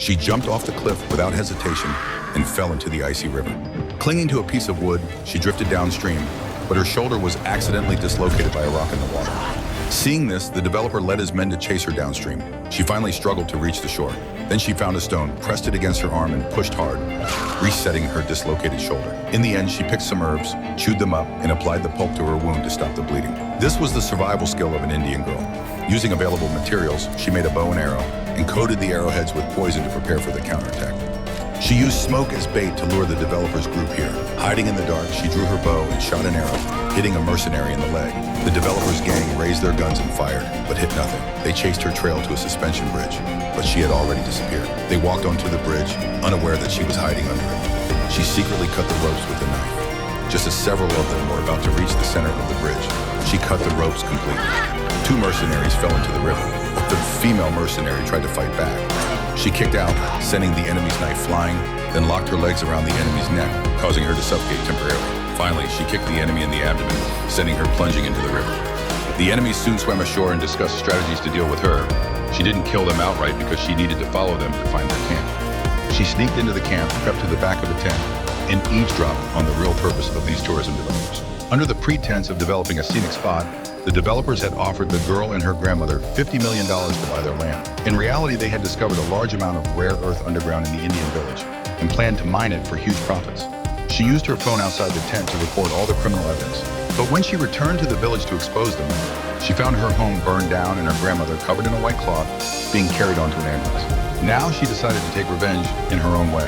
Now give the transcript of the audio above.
She jumped off the cliff without hesitation and fell into the icy river. Clinging to a piece of wood, she drifted downstream, but her shoulder was accidentally dislocated by a rock in the water. Seeing this, the developer led his men to chase her downstream. She finally struggled to reach the shore. Then she found a stone, pressed it against her arm, and pushed hard, resetting her dislocated shoulder. In the end, she picked some herbs, chewed them up, and applied the pulp to her wound to stop the bleeding. This was the survival skill of an Indian girl. Using available materials, she made a bow and arrow and coated the arrowheads with poison to prepare for the counterattack. She used smoke as bait to lure the developer's group here. Hiding in the dark, she drew her bow and shot an arrow, hitting a mercenary in the leg. The developer's gang raised their guns and fired, but hit nothing. They chased her trail to a suspension bridge, but she had already disappeared. They walked onto the bridge, unaware that she was hiding under it. She secretly cut the ropes with a knife. Just as several of them were about to reach the center of the bridge, she cut the ropes completely. 2 mercenaries fell into the river, but the female mercenary tried to fight back. She kicked out, sending the enemy's knife flying, then locked her legs around the enemy's neck, causing her to suffocate temporarily. Finally, she kicked the enemy in the abdomen, sending her plunging into the river. The enemies soon swam ashore and discussed strategies to deal with her. She didn't kill them outright because she needed to follow them to find their camp. She sneaked into the camp, crept to the back of the tent, and eavesdropped on the real purpose of these tourism developers. Under the pretense of developing a scenic spot, the developers had offered the girl and her grandmother $50 million to buy their land. In reality, they had discovered a large amount of rare earth underground in the Indian village and planned to mine it for huge profits. She used her phone outside the tent to record all the criminal evidence. But when she returned to the village to expose them, she found her home burned down and her grandmother covered in a white cloth being carried onto an ambulance. Now she decided to take revenge in her own way.